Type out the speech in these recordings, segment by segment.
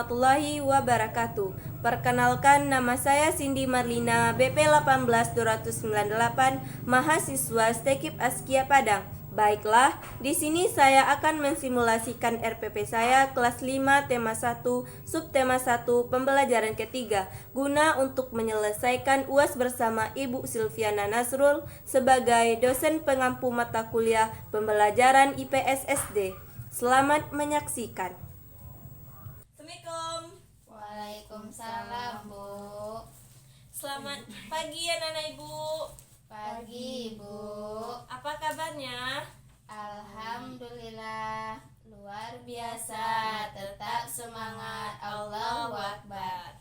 warahmatullahi wabarakatuh. Perkenalkan, nama saya Cindy Marlina, BP 18298, mahasiswa STEKIP Askia Padang. Baiklah, di sini saya akan mensimulasikan RPP saya kelas 5 tema 1, subtema 1, pembelajaran ketiga, guna untuk menyelesaikan UAS bersama Ibu Silviana Nasrul sebagai dosen pengampu mata kuliah pembelajaran IPS SD. Selamat menyaksikan. Assalamualaikum. Waalaikumsalam, Bu. Selamat pagi anak-anak Ibu. Pagi, Bu. Apa kabarnya? Alhamdulillah, luar biasa. Tetap semangat. Allahu Akbar.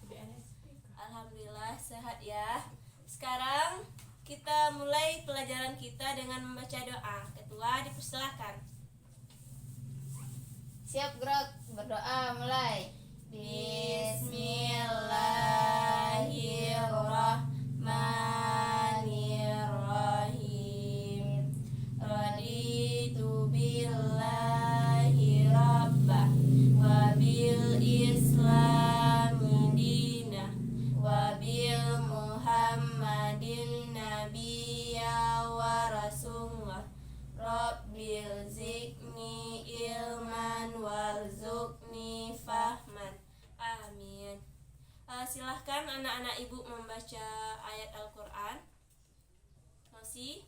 Alhamdulillah sehat ya. Sekarang kita mulai pelajaran kita dengan membaca doa. Ketua dipersilakan. Siap, Grok. Berdoa mulai. Bismillahirrahmanirrahim. Raditu billahi rabbah wa bil islami dinah wa bil muhammadin nabiyya wa rasulullah. Rabbil zidni ilman warzuqni fahman. Amin. Silahkan anak-anak ibu membaca ayat Al-Quran. Nosi.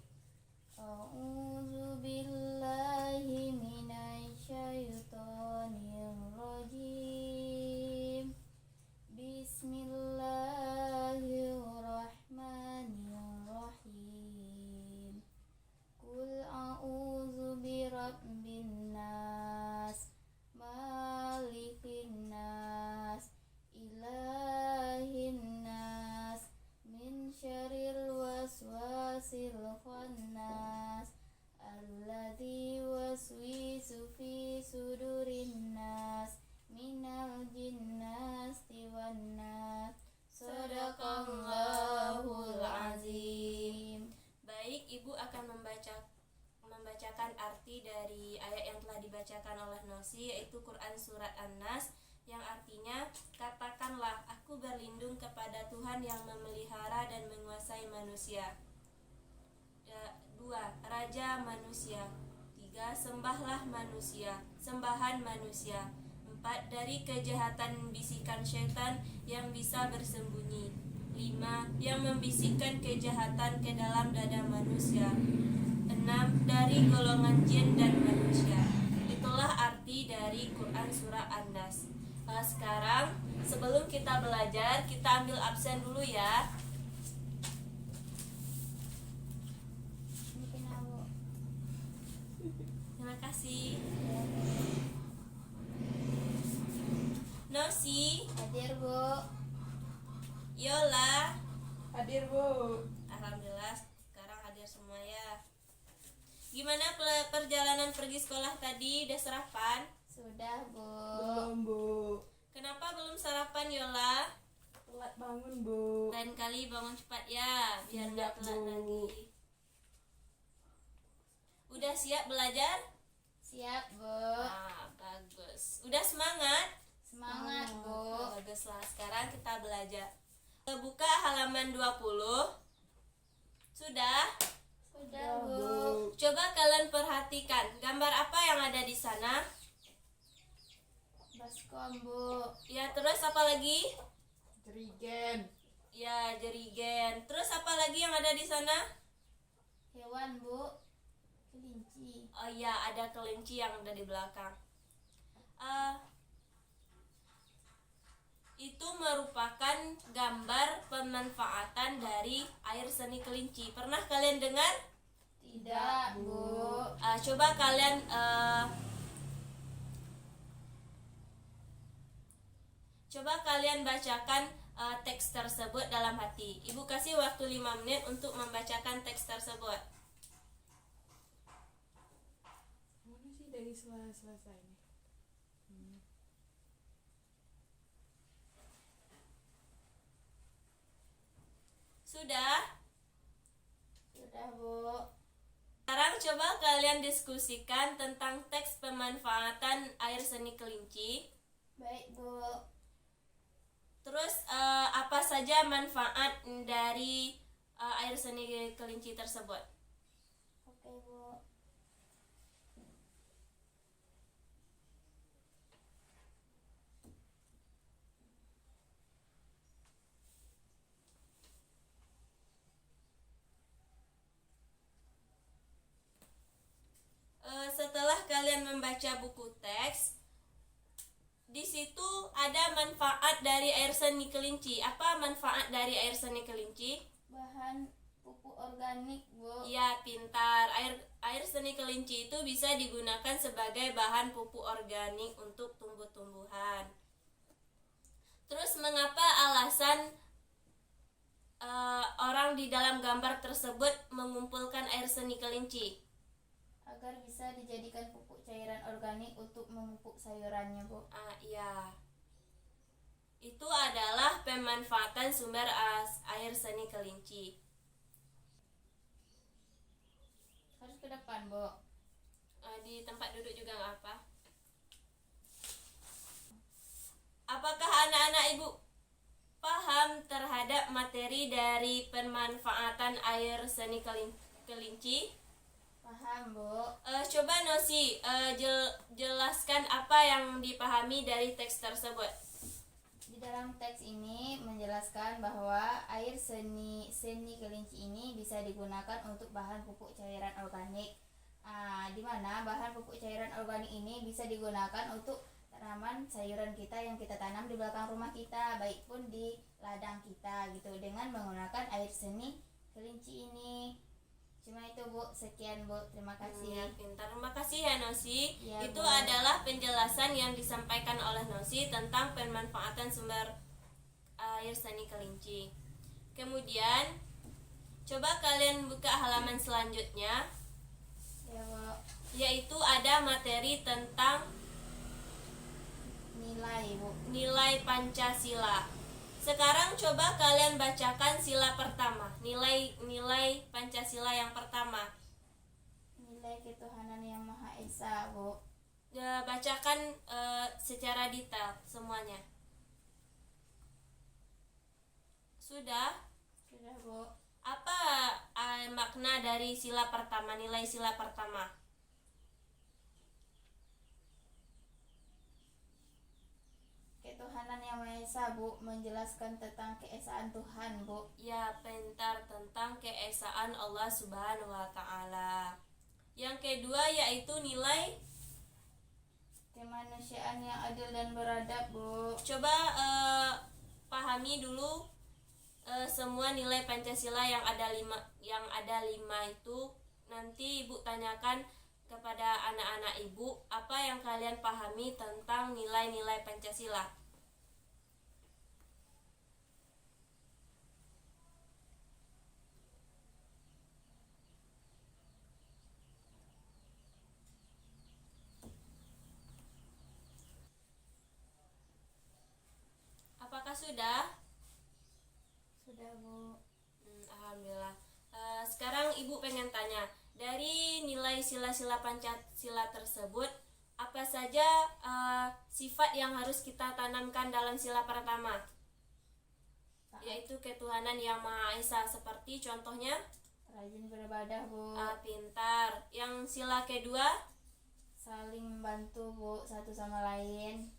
A'udzu billahi minasyaitonir rajim. Bismillahirrahmanirrahim. Qul a'udzu birabbin nas, malikin nas, ilahin nas, min syarril waswasil khannas, alladzi waswisu fi sudurin nas, minal jinnati wan nas. Shadaqallahul azim. Baik, Ibu akan membacakan arti dari ayat yang telah dibacakan oleh Nosi, yaitu Quran Surat An-Nas, yang artinya, katakanlah, aku berlindung kepada Tuhan yang memelihara dan menguasai manusia. 2. Raja manusia. 3. Sembahlah manusia, sembahan manusia. 4. Dari kejahatan bisikan syaitan yang bisa bersembunyi. 5. Yang membisikkan kejahatan ke dalam dada manusia. 6. Dari golongan jin dan manusia. Itulah arti dari Quran Surah An-Nas. Sekarang sebelum kita belajar, kita ambil absen dulu ya. Terima kasih. Nosi. Hadir, Bu. Yola. Hadir, Bu. Alhamdulillah sekarang hadir semua ya. Gimana perjalanan pergi sekolah tadi? Udah sarapan? Sudah, Bu. Belum, Bu. Kenapa belum sarapan, Yola? Telat bangun, Bu. Lain kali bangun cepat ya, biar nggak Siap, telat Bu. lagi. Udah siap belajar? Siap, Bu. Bagus. Udah semangat? Semangat, Bu. Baguslah. Sekarang kita belajar. Buka halaman 20. Sudah? Sudah, Bu. Coba kalian perhatikan gambar apa yang ada di sana? Baskom, Bu. Ya, terus apa lagi? Jerigen. Ya, jerigen. Terus apa lagi yang ada di sana? Hewan, Bu. Kelinci. Oh iya, ada kelinci yang ada di belakang. Itu merupakan gambar pemanfaatan dari air seni kelinci. Pernah kalian dengar? Tidak, Bu. Coba kalian bacakan teks tersebut dalam hati. Ibu kasih waktu 5 menit untuk membacakan teks tersebut. Mana sih dari selesai ini? Sudah? Sudah, Bu. Sekarang coba kalian diskusikan tentang teks pemanfaatan air seni kelinci. Baik, Bu. saja manfaat dari air seni kelinci tersebut? Oke, Bu. Setelah kalian membaca buku teks, di situ ada manfaat dari air seni kelinci. Apa manfaat dari air seni kelinci? Bahan pupuk organik, Bu. Ya, pintar. Air seni kelinci itu bisa digunakan sebagai bahan pupuk organik untuk tumbuh-tumbuhan. Terus mengapa alasan orang di dalam gambar tersebut mengumpulkan air seni kelinci? Agar bisa dijadikan pupuk cairan organik untuk memupuk sayurannya, Bu. Iya. Itu adalah pemanfaatan sumber air seni kelinci. Harus ke depan, Bu. Di tempat duduk juga nggak apa. Apakah anak-anak ibu paham terhadap materi dari pemanfaatan air seni kelinci? Paham, Bu. Coba Nosi jelaskan apa yang dipahami dari teks tersebut. Di dalam teks ini menjelaskan bahwa air seni kelinci ini bisa digunakan untuk bahan pupuk cairan organik. Di mana bahan pupuk cairan organik ini bisa digunakan untuk tanaman sayuran kita yang kita tanam di belakang rumah kita, baik pun di ladang kita gitu, dengan menggunakan air seni kelinci ini. Cuma itu, Bu. Sekian, Bu. Terima kasih. Ya, pintar. Terima kasih ya Nosi. Ya, Itu Bu. adalah penjelasan yang disampaikan oleh Nosi tentang pemanfaatan sumber air seni kelinci. Kemudian coba kalian buka halaman selanjutnya, Ya, Bu. yaitu ada materi tentang Nilai, Bu. nilai Pancasila. Sekarang coba kalian bacakan sila pertama. Nilai Pancasila yang pertama. Nilai ketuhanan yang Maha Esa, Bu. Bacakan secara detail semuanya. Sudah? Sudah, Bu. Apa makna dari sila pertama, nilai sila pertama? Ketuhanan yang Maha Esa, Bu, menjelaskan tentang keesaan Tuhan, Bu. Ya, pintar, tentang keesaan Allah Subhanahu wa taala. Yang kedua yaitu nilai. Kemanusiaan yang adil dan beradab, Bu. Coba pahami dulu semua nilai Pancasila yang ada lima itu. Nanti Ibu tanyakan kepada anak-anak Ibu apa yang kalian pahami tentang nilai-nilai Pancasila. Apakah sudah? Sudah, Bu. Alhamdulillah. Sekarang Ibu pengen tanya, dari nilai sila-sila Pancasila tersebut, apa saja sifat yang harus kita tanamkan dalam sila pertama? Yaitu ketuhanan yang Maha Esa, seperti contohnya Rajin beribadah, Bu. pintar. Yang sila kedua, Saling membantu, Bu, satu sama lain.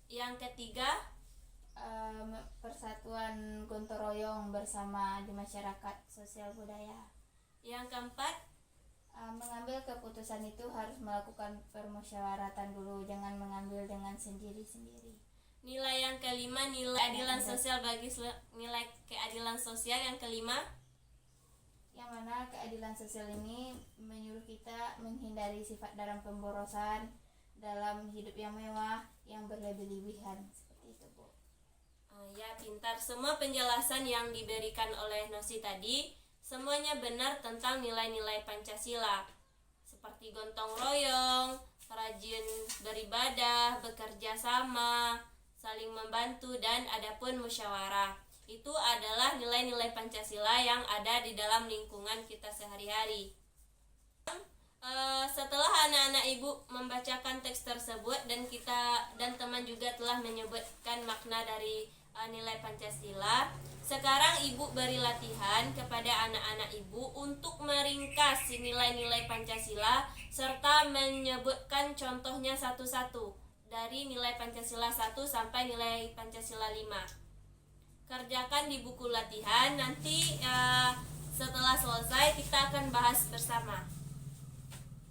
yang ketiga, Persatuan gotong royong bersama di masyarakat, sosial budaya. yang keempat, Mengambil keputusan itu harus melakukan permusyawaratan dulu, jangan mengambil dengan sendiri-sendiri. nilai yang kelima, nilai keadilan sosial nilai keadilan sosial yang kelima. Yang mana keadilan sosial ini menyuruh kita menghindari sifat dalam pemborosan, dalam hidup yang mewah, yang berlebih-lebihan, seperti itu, Bu. Ya, pintar. Semua penjelasan yang diberikan oleh Nosi tadi semuanya benar tentang nilai-nilai Pancasila, seperti gotong royong, rajin beribadah, bekerja sama, saling membantu, dan adapun musyawarah. Itu adalah nilai-nilai Pancasila yang ada di dalam lingkungan kita sehari-hari. Setelah anak-anak ibu membacakan teks tersebut dan teman juga telah menyebutkan makna dari nilai Pancasila, Sekarang Ibu beri latihan kepada anak-anak Ibu untuk meringkas nilai-nilai Pancasila serta menyebutkan contohnya satu-satu dari nilai Pancasila 1 sampai nilai Pancasila 5. Kerjakan di buku latihan, nanti setelah selesai kita akan bahas bersama.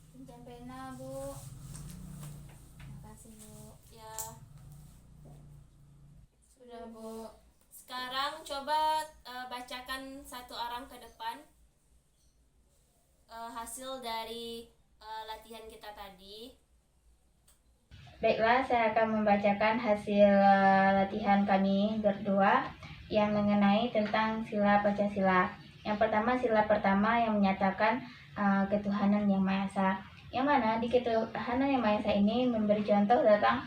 Pinjam pena, Bu. Makasih, Bu. Ya, Sudah, Bu. sekarang coba bacakan satu orang ke depan hasil dari latihan kita tadi. Baiklah, saya akan membacakan hasil latihan kami berdua yang mengenai tentang sila Pancasila. Yang pertama, sila pertama yang menyatakan ketuhanan Yang Maha Esa. Yang mana di ketuhanan Yang Maha Esa ini memberi contoh tentang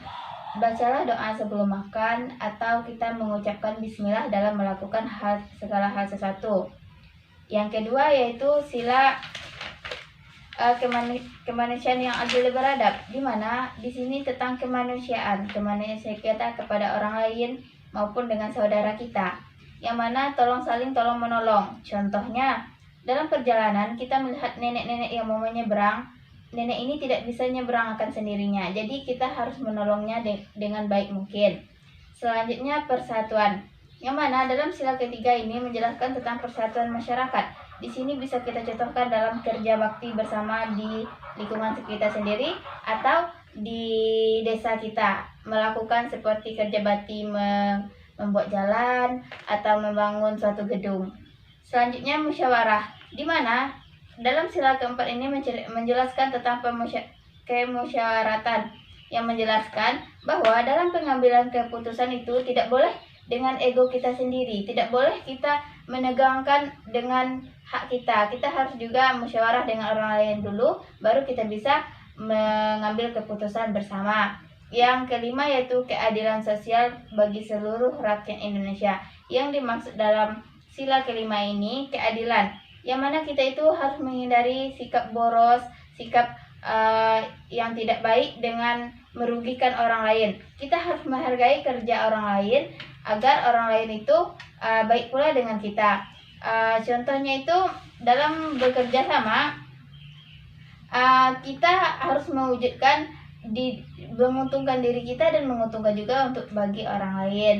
bacalah doa sebelum makan atau kita mengucapkan bismillah dalam melakukan segala hal sesuatu. Yang kedua yaitu sila kemanusiaan yang adil dan beradab, di mana di sini tentang kemanusiaan kita kepada orang lain maupun dengan saudara kita, yang mana tolong menolong. Contohnya, dalam perjalanan kita melihat nenek-nenek yang mau menyeberang, nenek ini tidak bisa nyeberang akan sendirinya, jadi kita harus menolongnya dengan baik mungkin. Selanjutnya, persatuan, yang mana dalam sila ketiga ini menjelaskan tentang persatuan masyarakat. Di sini bisa kita contohkan dalam kerja bakti bersama di lingkungan sekitar sendiri atau di desa kita, melakukan seperti kerja bakti membuat jalan atau membangun suatu gedung. Selanjutnya, musyawarah, di mana dalam sila keempat ini menjelaskan tentang kemusyawaratan, yang menjelaskan bahwa dalam pengambilan keputusan itu tidak boleh dengan ego kita sendiri, tidak boleh kita menegangkan dengan hak kita. Kita harus juga musyawarah dengan orang lain dulu, baru kita bisa mengambil keputusan bersama. Yang kelima yaitu keadilan sosial bagi seluruh rakyat Indonesia. Yang dimaksud dalam sila kelima ini keadilan, yang mana kita itu harus menghindari sikap boros, sikap yang tidak baik dengan merugikan orang lain. Kita harus menghargai kerja orang lain agar orang lain itu baik pula dengan kita. Contohnya itu dalam bekerja sama, kita harus mewujudkan menguntungkan diri kita dan menguntungkan juga untuk bagi orang lain.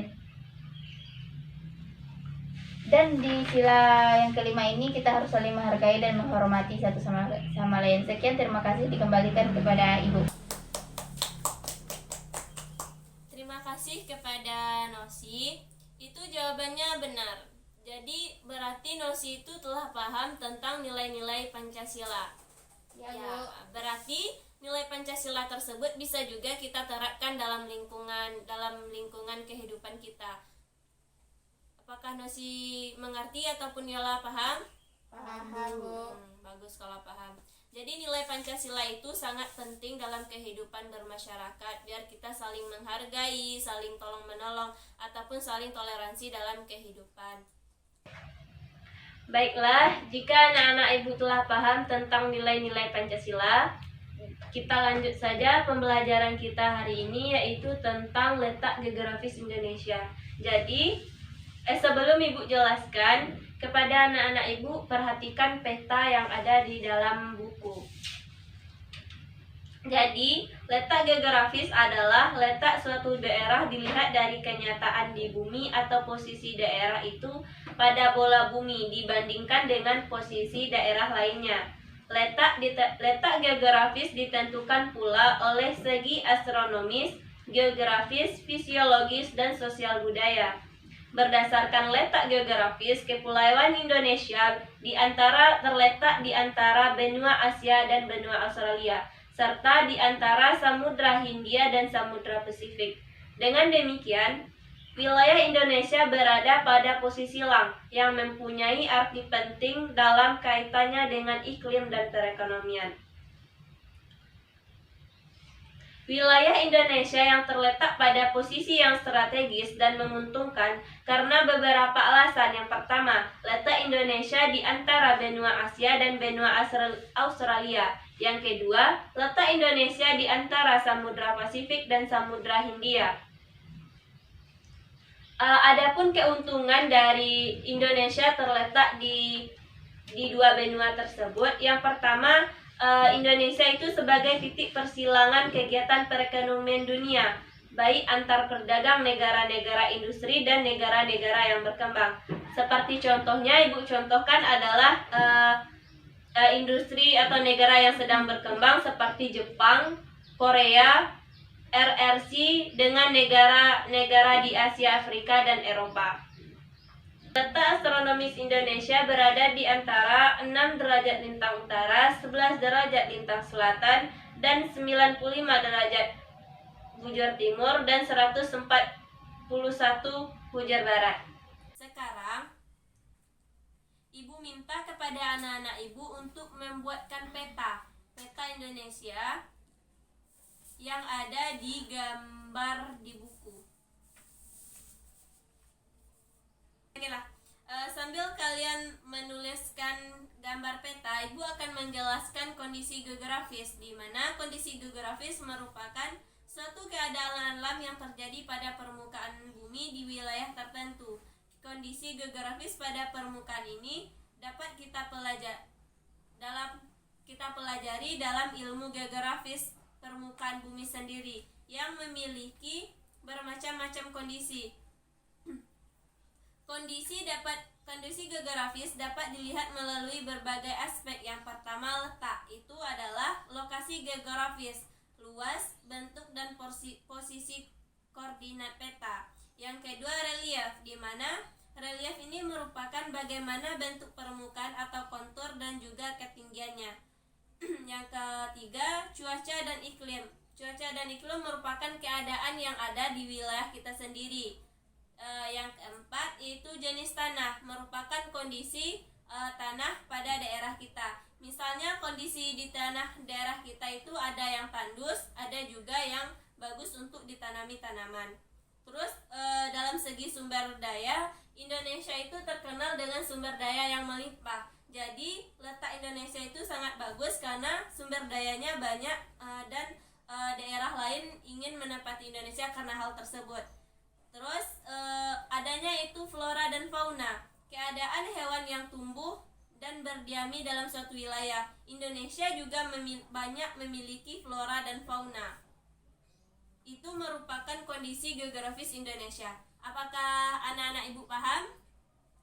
Dan di sila yang kelima ini kita harus saling menghargai dan menghormati satu sama lain. Sekian, terima kasih, dikembalikan kepada Ibu. Terima kasih kepada Nosi. Itu jawabannya benar. Jadi berarti Nosi itu telah paham tentang nilai-nilai Pancasila. Ya, Ya, Bu. berarti nilai Pancasila tersebut bisa juga kita terapkan dalam lingkungan kehidupan kita. Apakah Nosi mengerti ataupun Yola paham? Paham, Bu. Bagus kalau paham. Jadi nilai Pancasila itu sangat penting dalam kehidupan bermasyarakat, biar kita saling menghargai, saling tolong menolong, ataupun saling toleransi dalam kehidupan. Baiklah, jika anak-anak Ibu telah paham tentang nilai-nilai Pancasila, kita lanjut saja pembelajaran kita hari ini, yaitu tentang letak geografis Indonesia. Jadi, sebelum Ibu jelaskan, kepada anak-anak Ibu perhatikan peta yang ada di dalam buku. Jadi, letak geografis adalah letak suatu daerah dilihat dari kenyataan di bumi atau posisi daerah itu pada bola bumi dibandingkan dengan posisi daerah lainnya. Letak geografis ditentukan pula oleh segi astronomis, geografis, fisiologis, dan sosial budaya. Berdasarkan letak geografis, Kepulauan Indonesia terletak di antara benua Asia dan benua Australia, serta di antara Samudra Hindia dan Samudra Pasifik. Dengan demikian, wilayah Indonesia berada pada posisi lang yang mempunyai arti penting dalam kaitannya dengan iklim dan perekonomian. Wilayah Indonesia yang terletak pada posisi yang strategis dan menguntungkan karena beberapa alasan. Yang pertama, letak Indonesia di antara benua Asia dan benua Australia. Yang kedua, letak Indonesia di antara Samudra Pasifik dan Samudra Hindia. Adapun keuntungan dari Indonesia terletak di dua benua tersebut. Yang pertama, Indonesia itu sebagai titik persilangan kegiatan perekonomian dunia, baik antar pedagang negara-negara industri dan negara-negara yang berkembang. Seperti contohnya, Ibu contohkan adalah industri atau negara yang sedang berkembang seperti Jepang, Korea, RRC dengan negara-negara di Asia, Afrika, dan Eropa. Letak astronomis Indonesia berada di antara 6 derajat lintang utara, 11 derajat lintang selatan, dan 95 derajat bujur timur, dan 141 bujur barat. Sekarang, Ibu minta kepada anak-anak Ibu untuk membuatkan peta Indonesia yang ada di gambar di buku. Okelah, sambil kalian menuliskan gambar peta, Ibu akan menjelaskan kondisi geografis, di mana kondisi geografis merupakan suatu keadaan alam yang terjadi pada permukaan bumi di wilayah tertentu. Kondisi geografis pada permukaan ini dapat kita pelajari dalam ilmu geografis permukaan bumi sendiri yang memiliki bermacam-macam kondisi. Kondisi geografis dapat dilihat melalui berbagai aspek. Yang pertama, letak. Itu adalah lokasi geografis, luas, bentuk, dan posisi koordinat peta. Yang kedua, relief, di mana relief ini merupakan bagaimana bentuk permukaan atau kontur dan juga ketinggiannya. Yang ketiga, cuaca dan iklim. Cuaca dan iklim merupakan keadaan yang ada di wilayah kita sendiri. Yang keempat, yaitu jenis tanah, merupakan kondisi tanah pada daerah kita. Misalnya kondisi di tanah daerah kita itu ada yang tandus, ada juga yang bagus untuk ditanami tanaman. Terus dalam segi sumber daya, Indonesia itu terkenal dengan sumber daya yang melimpah. Jadi letak Indonesia itu sangat bagus karena sumber dayanya banyak, dan daerah lain ingin menempati Indonesia karena hal tersebut. Terus adanya itu flora dan fauna, keadaan hewan yang tumbuh dan berdiami dalam suatu wilayah. Indonesia juga banyak memiliki flora dan fauna. Itu merupakan kondisi geografis Indonesia. Apakah anak-anak Ibu paham?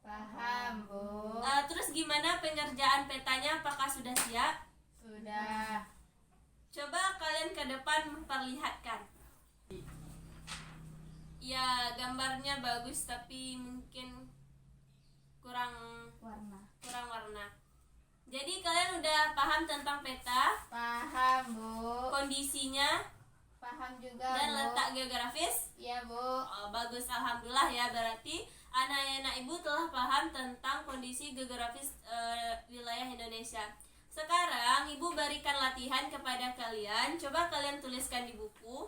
Paham, Bu. Terus gimana pengerjaan petanya? Apakah sudah siap? Sudah. Coba kalian ke depan memperlihatkan. Ya, gambarnya bagus tapi mungkin kurang warna. Jadi kalian udah paham tentang peta? Paham, Bu. Kondisinya Paham juga, dan Bu. letak geografis? Iya, Bu. Oh, bagus, alhamdulillah ya. Berarti anak-anak Ibu telah paham tentang kondisi geografis wilayah Indonesia. Sekarang Ibu berikan latihan kepada kalian. Coba kalian tuliskan di buku.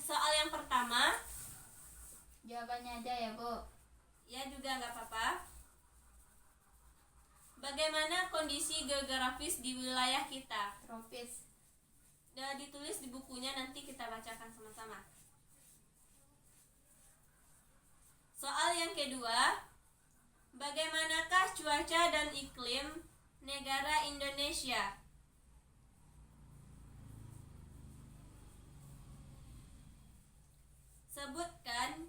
Soal yang pertama, Jawabannya aja ya, Bu. ya juga nggak apa-apa. Bagaimana kondisi geografis di wilayah kita? Tropis. Udah ditulis di bukunya, nanti kita bacakan sama-sama. Soal yang kedua, bagaimanakah cuaca dan iklim negara Indonesia? Sebutkan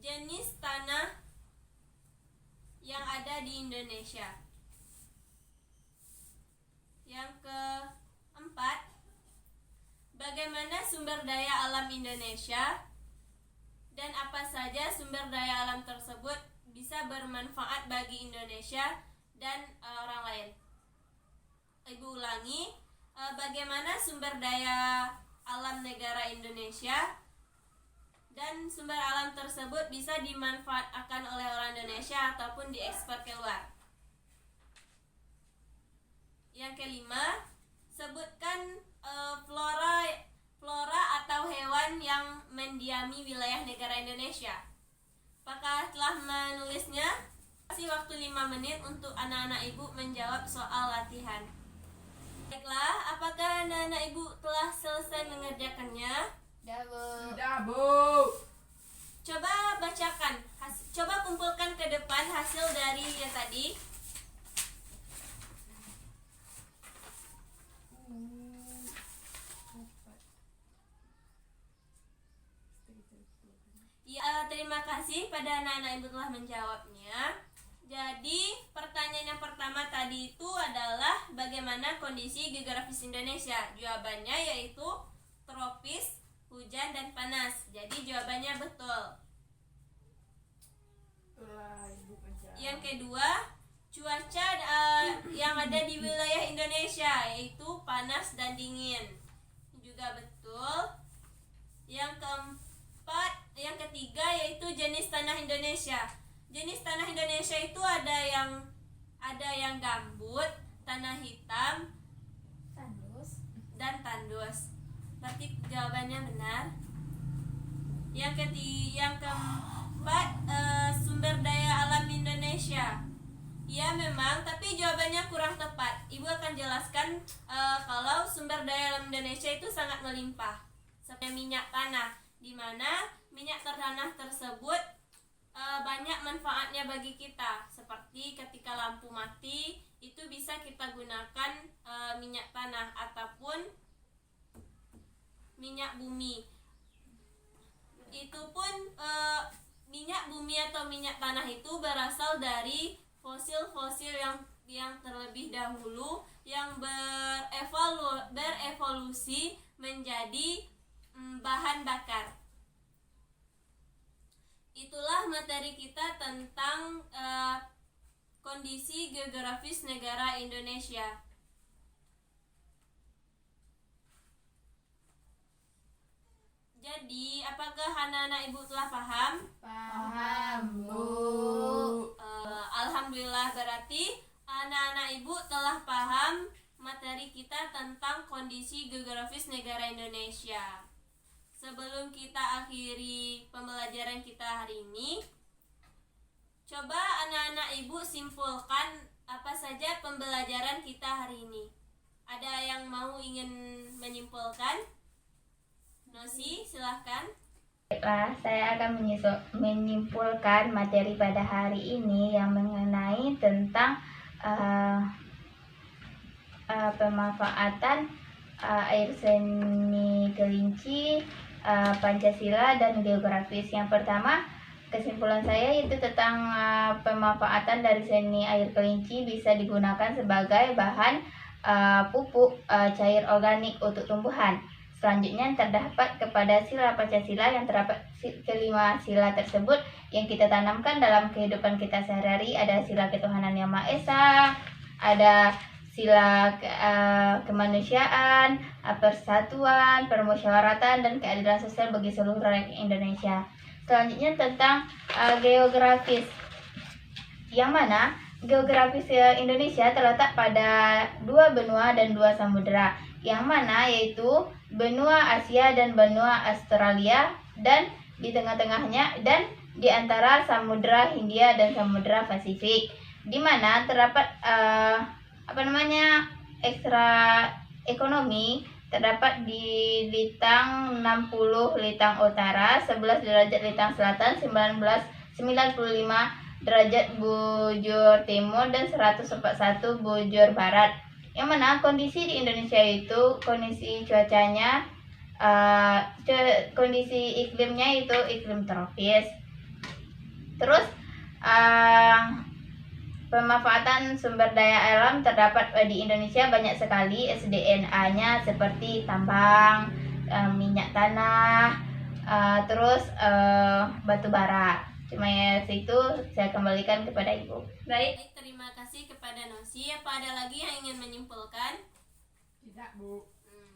jenis tanah yang ada di Indonesia. Yang keempat, bagaimana sumber daya alam Indonesia dan apa saja sumber daya alam tersebut bisa bermanfaat bagi Indonesia dan orang lain. Ibu ulangi, bagaimana sumber daya alam negara Indonesia dan sumber alam tersebut bisa dimanfaatkan oleh orang Indonesia ataupun diekspor keluar. Yang kelima, sebutkan flora atau hewan yang mendiami wilayah negara Indonesia. Apakah telah menulisnya? Kasih waktu 5 menit untuk anak-anak Ibu menjawab soal latihan. Baiklah, apakah anak-anak Ibu telah selesai mengerjakannya? Udah, Bu. Sudah, Bu. Coba bacakan, coba kumpulkan ke depan hasil dari yang tadi. Ya, terima kasih pada anak-anak ibu telah menjawabnya. Jadi pertanyaan yang pertama tadi itu adalah bagaimana kondisi geografis Indonesia. Jawabannya yaitu tropis, hujan, dan panas. Jadi jawabannya betul. Itulah ibu menjawab. Yang kedua, cuaca yang ada di wilayah Indonesia yaitu panas dan dingin. Juga betul. Yang ketiga yaitu jenis tanah Indonesia. Jenis tanah Indonesia itu ada yang gambut, tanah hitam, Tandus. dan tandus. Berarti jawabannya benar. Yang keempat, sumber daya alam Indonesia. Ya memang, tapi jawabannya kurang tepat. Ibu akan jelaskan kalau sumber daya alam Indonesia itu sangat melimpah. Seperti minyak tanah, di mana minyak tanah tersebut banyak manfaatnya bagi kita. Seperti ketika lampu mati, itu bisa kita gunakan minyak tanah ataupun minyak bumi. Itu pun minyak bumi atau minyak tanah itu berasal dari fosil-fosil yang terlebih dahulu yang berevolusi menjadi bahan bakar. Itulah materi kita tentang kondisi geografis negara Indonesia. Jadi, apakah anak-anak ibu telah paham? Paham, Bu. Alhamdulillah, berarti anak-anak ibu telah paham materi kita tentang kondisi geografis negara Indonesia. Sebelum kita akhiri pembelajaran kita hari ini, coba anak-anak ibu simpulkan apa saja pembelajaran kita hari ini. Ada yang ingin menyimpulkan? Nosi, silahkan. Baiklah, saya akan menyimpulkan materi pada hari ini yang mengenai tentang pemanfaatan air seni kelinci, Pancasila, dan geografis. Yang pertama, kesimpulan saya yaitu tentang pemanfaatan dari seni air kelinci bisa digunakan sebagai bahan pupuk cair organik untuk tumbuhan. Selanjutnya terdapat kepada sila Pancasila yang terdapat kelima sila tersebut yang kita tanamkan dalam kehidupan kita sehari-hari. Ada sila ketuhanan yang Maha Esa, ada sila kemanusiaan, persatuan, permusyawaratan, dan keadilan sosial bagi seluruh rakyat Indonesia. Selanjutnya tentang geografis, yang mana geografis Indonesia terletak pada 2 benua dan 2 samudera, yang mana yaitu benua Asia dan benua Australia, dan di tengah-tengahnya dan di antara Samudra Hindia dan Samudra Pasifik, di mana terdapat ekstra ekonomi terdapat di Litang 60 Litang Utara, 11 derajat Litang Selatan, 95 derajat Bujur Timur, dan 141 Bujur Barat. Yang mana kondisi di Indonesia itu kondisi cuacanya, kondisi iklimnya itu iklim tropis. Terus pemanfaatan sumber daya alam terdapat di Indonesia banyak sekali. SDNA-nya seperti tambang, minyak tanah, terus batu bara. Cuma ya itu saya kembalikan kepada Ibu. Baik, terima kasih kepada Nosi. Apa ada lagi yang ingin menyimpulkan? Tidak, Bu.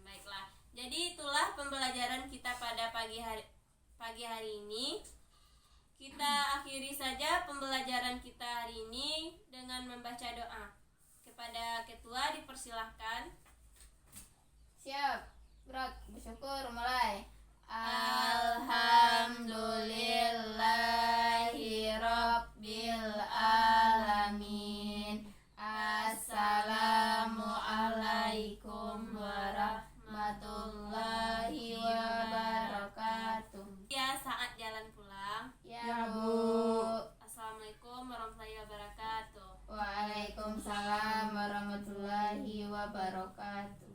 Baiklah. Jadi itulah pembelajaran kita pada pagi hari ini. Kita akhiri saja pembelajaran kita hari ini dengan membaca doa. Kepada ketua dipersilahkan. Siap. Berat, bersyukur, mulai. Alhamdulillahirabbil alamin. Assalamualaikum warahmatullahi wabarakatuh. Ya, saat jalan pulang. warahmatullahi wabarakatuh. Waalaikumsalam warahmatullahi wabarakatuh.